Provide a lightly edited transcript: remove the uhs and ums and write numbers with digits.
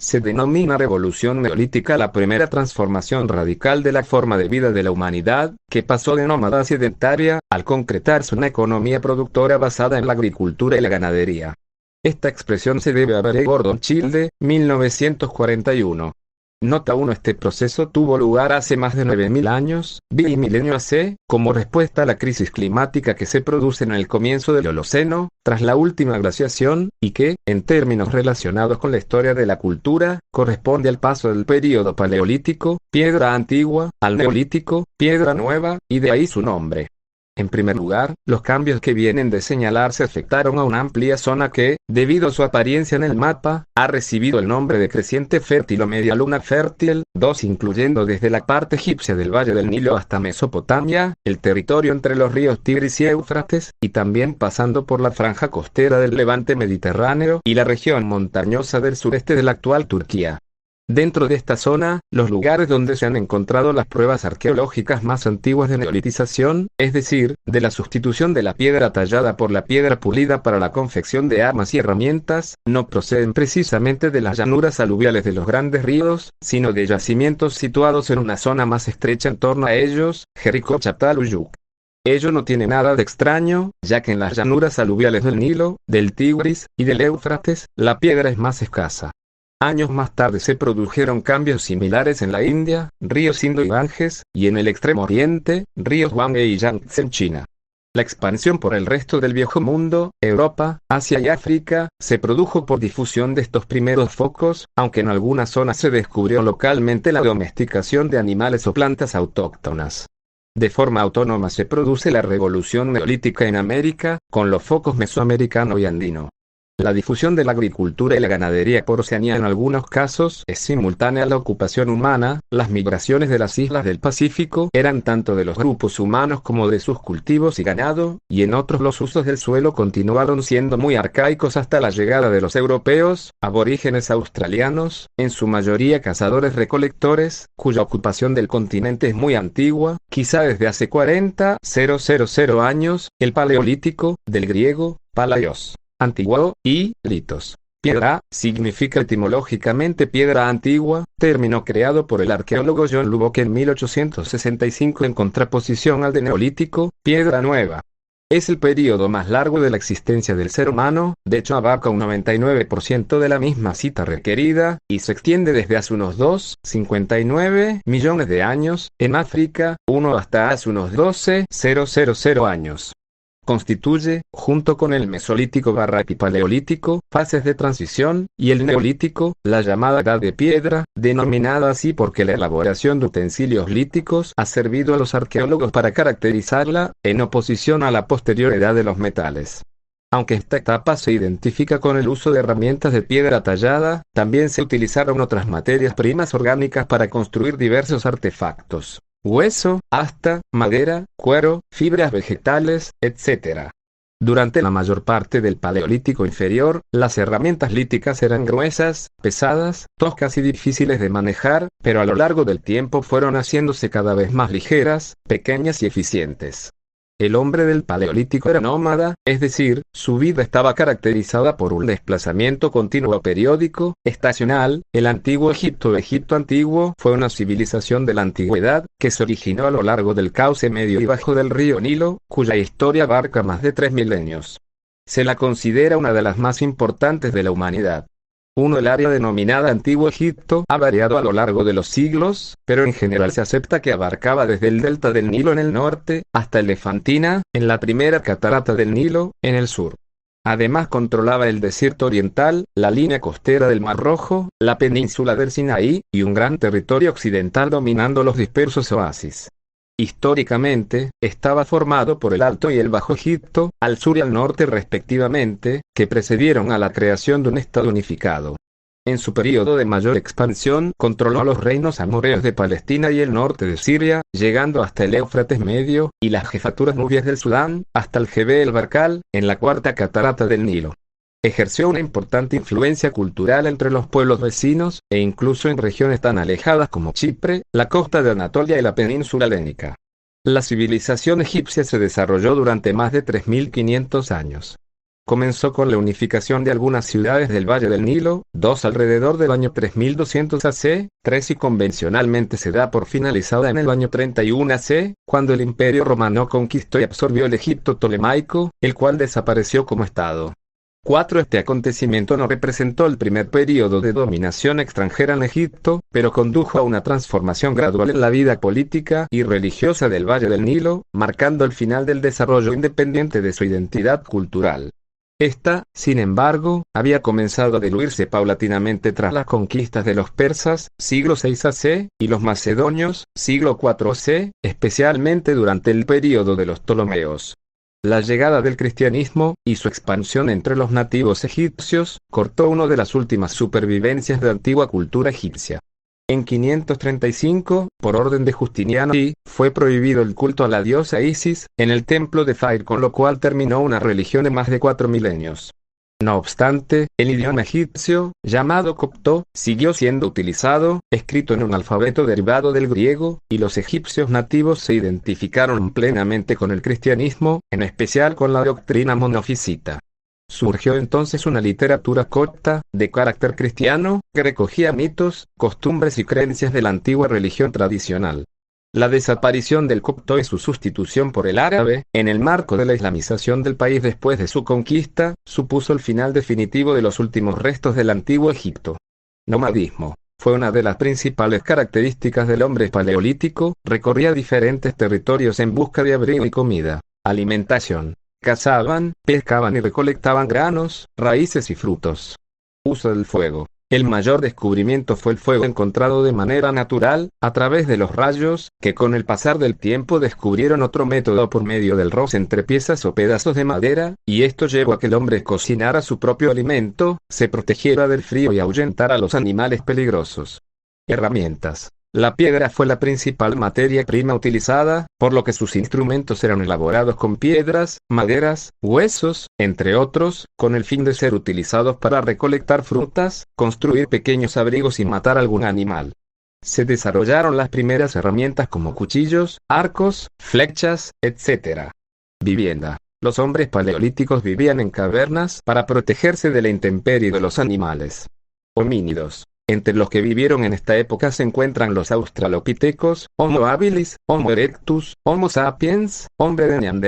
Se denomina revolución neolítica la primera transformación radical de la forma de vida de la humanidad, que pasó de nómada sedentaria, al concretarse una economía productora basada en la agricultura y la ganadería. Esta expresión se debe a Barry Gordon Childe, 1941. Nota 1. Este proceso tuvo lugar hace más de 9000 años, bimilenio AC, como respuesta a la crisis climática que se produce en el comienzo del Holoceno, tras la última glaciación, y que, en términos relacionados con la historia de la cultura, corresponde al paso del período paleolítico, piedra antigua, al neolítico, piedra nueva, y de ahí su nombre. En primer lugar, los cambios que vienen de señalarse afectaron a una amplia zona que, debido a su apariencia en el mapa, ha recibido el nombre de creciente fértil o media luna fértil, 2 incluyendo desde la parte egipcia del Valle del Nilo hasta Mesopotamia, el territorio entre los ríos Tigris y Éufrates, y también pasando por la franja costera del levante mediterráneo y la región montañosa del sureste de la actual Turquía. Dentro de esta zona, los lugares donde se han encontrado las pruebas arqueológicas más antiguas de neolitización, es decir, de la sustitución de la piedra tallada por la piedra pulida para la confección de armas y herramientas, no proceden precisamente de las llanuras aluviales de los grandes ríos, sino de yacimientos situados en una zona más estrecha en torno a ellos, Jericó Chaptal-Uyuk. Ello no tiene nada de extraño, ya que en las llanuras aluviales del Nilo, del Tigris y del Éufrates, la piedra es más escasa. Años más tarde se produjeron cambios similares en la India, ríos Indo y Ganges, y en el Extremo Oriente, ríos Huanghe y Yangtze en China. La expansión por el resto del Viejo Mundo, Europa, Asia y África, se produjo por difusión de estos primeros focos, aunque en algunas zonas se descubrió localmente la domesticación de animales o plantas autóctonas. De forma autónoma se produce la revolución neolítica en América, con los focos mesoamericano y andino. La difusión de la agricultura y la ganadería por Oceanía en algunos casos es simultánea a la ocupación humana. Las migraciones de las islas del Pacífico eran tanto de los grupos humanos como de sus cultivos y ganado, y en otros los usos del suelo continuaron siendo muy arcaicos hasta la llegada de los europeos, aborígenes australianos, en su mayoría cazadores-recolectores, cuya ocupación del continente es muy antigua, quizá desde hace 40.000 años, el Paleolítico, del griego, palaios, antiguo, y litos. Piedra, significa etimológicamente piedra antigua, término creado por el arqueólogo John Lubbock en 1865 en contraposición al de neolítico, piedra nueva. Es el periodo más largo de la existencia del ser humano, de hecho abarca un 99% de la misma cita requerida, y se extiende desde hace unos 2,59 millones de años, en África, 1 hasta hace unos 12.000 años. Constituye, junto con el Mesolítico/Epipaleolítico, fases de transición, y el Neolítico, la llamada Edad de Piedra, denominada así porque la elaboración de utensilios líticos ha servido a los arqueólogos para caracterizarla, en oposición a la posterior Edad de los metales. Aunque esta etapa se identifica con el uso de herramientas de piedra tallada, también se utilizaron otras materias primas orgánicas para construir diversos artefactos. Hueso, asta, madera, cuero, fibras vegetales, etc. Durante la mayor parte del Paleolítico inferior, las herramientas líticas eran gruesas, pesadas, toscas y difíciles de manejar, pero a lo largo del tiempo fueron haciéndose cada vez más ligeras, pequeñas y eficientes. El hombre del Paleolítico era nómada, es decir, su vida estaba caracterizada por un desplazamiento continuo periódico, estacional. El antiguo Egipto antiguo fue una civilización de la antigüedad, que se originó a lo largo del cauce medio y bajo del río Nilo, cuya historia abarca más de 3 milenios. Se la considera una de las más importantes de la humanidad. El área denominada Antiguo Egipto ha variado a lo largo de los siglos, pero en general se acepta que abarcaba desde el delta del Nilo en el norte, hasta Elefantina, en la primera catarata del Nilo, en el sur. Además controlaba el desierto oriental, la línea costera del Mar Rojo, la península del Sinaí, y un gran territorio occidental dominando los dispersos oasis. Históricamente, estaba formado por el Alto y el Bajo Egipto, al sur y al norte respectivamente, que precedieron a la creación de un estado unificado. En su período de mayor expansión, controló los reinos amorreos de Palestina y el norte de Siria, llegando hasta el Éufrates medio, y las jefaturas nubias del Sudán, hasta el Jebel Barkal, en la cuarta catarata del Nilo. Ejerció una importante influencia cultural entre los pueblos vecinos, e incluso en regiones tan alejadas como Chipre, la costa de Anatolia y la península helénica. La civilización egipcia se desarrolló durante más de 3500 años. Comenzó con la unificación de algunas ciudades del Valle del Nilo, 2 alrededor del año 3200 AC, 3 y convencionalmente se da por finalizada en el año 31 AC, cuando el Imperio Romano conquistó y absorbió el Egipto tolemaico, el cual desapareció como estado. 4. Este acontecimiento no representó el primer período de dominación extranjera en Egipto, pero condujo a una transformación gradual en la vida política y religiosa del Valle del Nilo, marcando el final del desarrollo independiente de su identidad cultural. Esta, sin embargo, había comenzado a diluirse paulatinamente tras las conquistas de los persas, siglo VI AC, y los macedonios, siglo IV AC, especialmente durante el período de los Ptolomeos. La llegada del cristianismo, y su expansión entre los nativos egipcios, cortó una de las últimas supervivencias de la antigua cultura egipcia. En 535, por orden de Justiniano I, fue prohibido el culto a la diosa Isis, en el templo de Fair, con lo cual terminó una religión de más de 4 milenios. No obstante, el idioma egipcio, llamado copto, siguió siendo utilizado, escrito en un alfabeto derivado del griego, y los egipcios nativos se identificaron plenamente con el cristianismo, en especial con la doctrina monofisita. Surgió entonces una literatura copta, de carácter cristiano, que recogía mitos, costumbres y creencias de la antigua religión tradicional. La desaparición del copto y su sustitución por el árabe, en el marco de la islamización del país después de su conquista, supuso el final definitivo de los últimos restos del antiguo Egipto. Nomadismo. Fue una de las principales características del hombre paleolítico, recorría diferentes territorios en busca de abrigo y comida. Alimentación. Cazaban, pescaban y recolectaban granos, raíces y frutos. Uso del fuego. El mayor descubrimiento fue el fuego encontrado de manera natural, a través de los rayos, que con el pasar del tiempo descubrieron otro método por medio del roce entre piezas o pedazos de madera, y esto llevó a que el hombre cocinara su propio alimento, se protegiera del frío y ahuyentara a los animales peligrosos. Herramientas. La piedra fue la principal materia prima utilizada, por lo que sus instrumentos eran elaborados con piedras, maderas, huesos, entre otros, con el fin de ser utilizados para recolectar frutas, construir pequeños abrigos y matar algún animal. Se desarrollaron las primeras herramientas como cuchillos, arcos, flechas, etc. Vivienda. Los hombres paleolíticos vivían en cavernas para protegerse de la intemperie de los animales. Homínidos. Entre los que vivieron en esta época se encuentran los australopitecos, Homo habilis, Homo erectus, Homo sapiens, hombre de Neandertal.